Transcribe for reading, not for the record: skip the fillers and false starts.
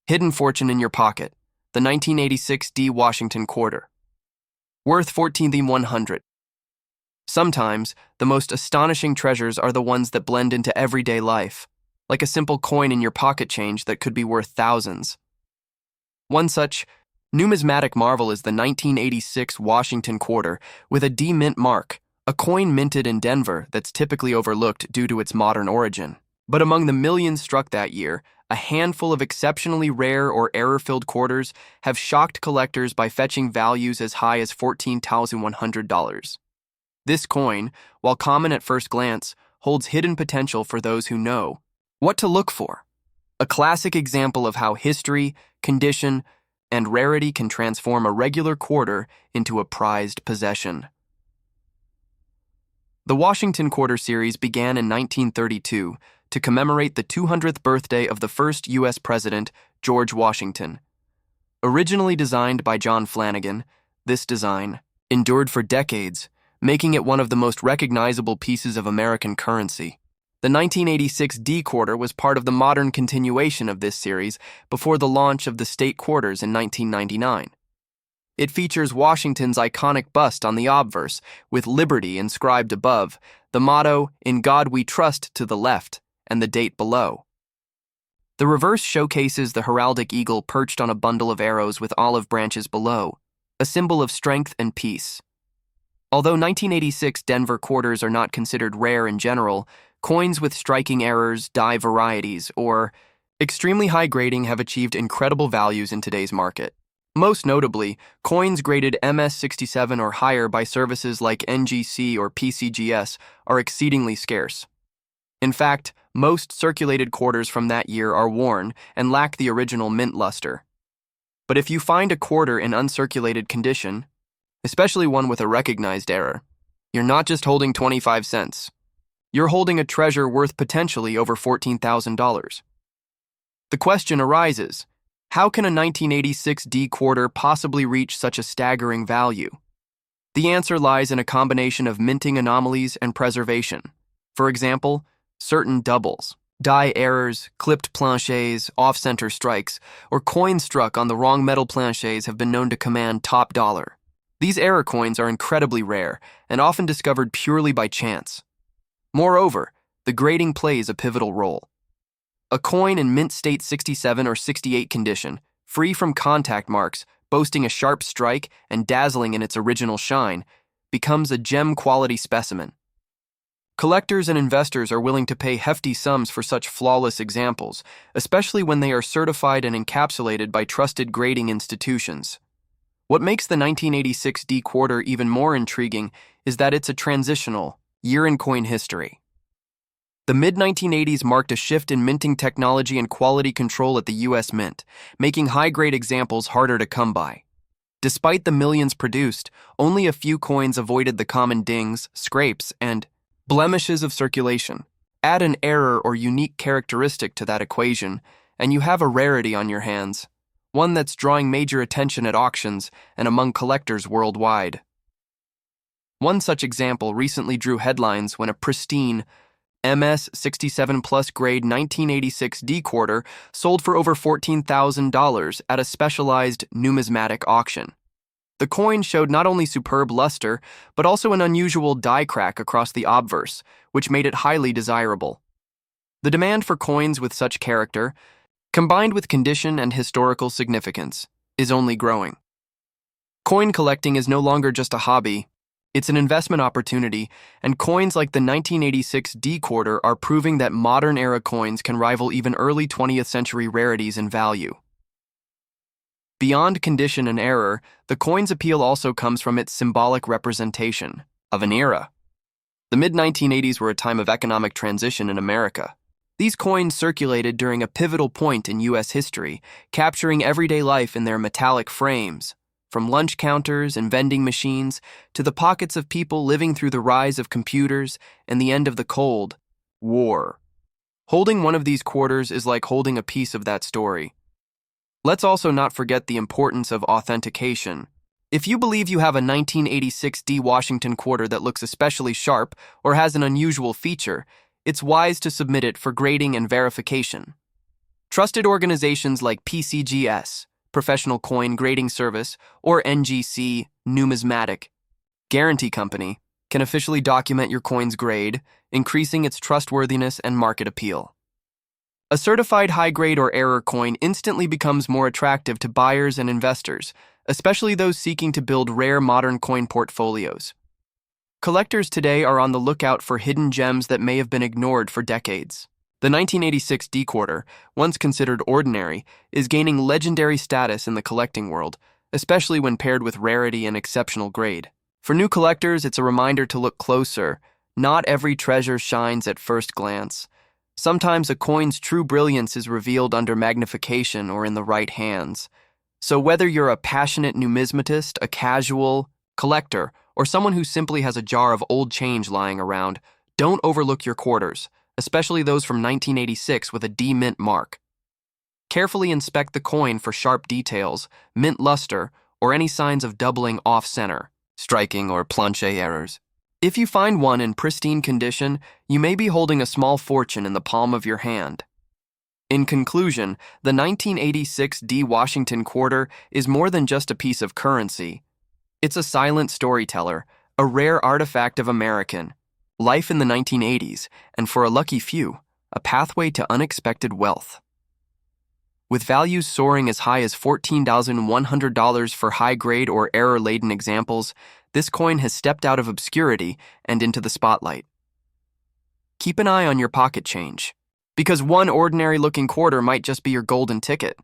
Hidden fortune in your pocket. The 1986 D Washington quarter. Worth 14,100. Sometimes, the most astonishing treasures are the ones that blend into everyday life, like a simple coin in your pocket change that could be worth thousands. One such numismatic marvel is the 1986 Washington quarter with a D mint mark, a coin minted in Denver that's typically overlooked due to its modern origin. But among the millions struck that year, a handful of exceptionally rare or error-filled quarters have shocked collectors by fetching values as high as $14,100. This coin, while common at first glance, holds hidden potential for those who know what to look for. A classic example of how history, condition, and rarity can transform a regular quarter into a prized possession. The Washington Quarter series began in 1932 to commemorate the 200th birthday of the first U.S. President, George Washington. Originally designed by John Flanagan, this design endured for decades, making it one of the most recognizable pieces of American currency. The 1986 D quarter was part of the modern continuation of this series before the launch of the state quarters in 1999. It features Washington's iconic bust on the obverse, with Liberty inscribed above, the motto, "In God We Trust," to the left, and the date below. The reverse showcases the heraldic eagle perched on a bundle of arrows with olive branches below, a symbol of strength and peace. Although 1986 Denver quarters are not considered rare in general, coins with striking errors, die varieties, or extremely high grading have achieved incredible values in today's market. Most notably, coins graded MS67 or higher by services like NGC or PCGS are exceedingly scarce. In fact, most circulated quarters from that year are worn and lack the original mint luster. But if you find a quarter in uncirculated condition, especially one with a recognized error, you're not just holding 25 cents. You're holding a treasure worth potentially over $14,000. The question arises, how can a 1986 D quarter possibly reach such a staggering value? The answer lies in a combination of minting anomalies and preservation. For example, certain doubles, die errors, clipped planchets, off-center strikes, or coins struck on the wrong metal planchets have been known to command top dollar. These error coins are incredibly rare and often discovered purely by chance. Moreover, the grading plays a pivotal role. A coin in mint state 67 or 68 condition, free from contact marks, boasting a sharp strike and dazzling in its original shine, becomes a gem-quality specimen. Collectors and investors are willing to pay hefty sums for such flawless examples, especially when they are certified and encapsulated by trusted grading institutions. What makes the 1986 D quarter even more intriguing is that it's a transitional year in coin history. The mid-1980s marked a shift in minting technology and quality control at the U.S. Mint, making high-grade examples harder to come by. Despite the millions produced, only a few coins avoided the common dings, scrapes, and blemishes of circulation. Add an error or unique characteristic to that equation, and you have a rarity on your hands, one that's drawing major attention at auctions and among collectors worldwide. One such example recently drew headlines when a pristine MS67 Plus grade 1986 D quarter sold for over $14,000 at a specialized numismatic auction. The coin showed not only superb luster, but also an unusual die crack across the obverse, which made it highly desirable. The demand for coins with such character, combined with condition and historical significance, is only growing. Coin collecting is no longer just a hobby, it's an investment opportunity, and coins like the 1986 D quarter are proving that modern-era coins can rival even early 20th century rarities in value. Beyond condition and error, the coin's appeal also comes from its symbolic representation of an era. The mid-1980s were a time of economic transition in America. These coins circulated during a pivotal point in U.S. history, capturing everyday life in their metallic frames, from lunch counters and vending machines to the pockets of people living through the rise of computers and the end of the Cold War. Holding one of these quarters is like holding a piece of that story. Let's also not forget the importance of authentication. If you believe you have a 1986 D Washington quarter that looks especially sharp or has an unusual feature, it's wise to submit it for grading and verification. Trusted organizations like PCGS, Professional Coin Grading Service, or NGC, Numismatic Guarantee Company, can officially document your coin's grade, increasing its trustworthiness and market appeal. A certified high-grade or error coin instantly becomes more attractive to buyers and investors, especially those seeking to build rare modern coin portfolios. Collectors today are on the lookout for hidden gems that may have been ignored for decades. The 1986 D quarter, once considered ordinary, is gaining legendary status in the collecting world, especially when paired with rarity and exceptional grade. For new collectors, it's a reminder to look closer. Not every treasure shines at first glance. Sometimes a coin's true brilliance is revealed under magnification or in the right hands. So whether you're a passionate numismatist, a casual collector, or someone who simply has a jar of old change lying around, don't overlook your quarters, especially those from 1986 with a D mint mark. Carefully inspect the coin for sharp details, mint luster, or any signs of doubling off-center, striking, or planche errors. If you find one in pristine condition, you may be holding a small fortune in the palm of your hand. In conclusion, the 1986 D Washington quarter is more than just a piece of currency. It's a silent storyteller, a rare artifact of American life in the 1980s, and for a lucky few, a pathway to unexpected wealth. With values soaring as high as $14,100 for high-grade or error-laden examples, this coin has stepped out of obscurity and into the spotlight. Keep an eye on your pocket change, because one ordinary-looking quarter might just be your golden ticket.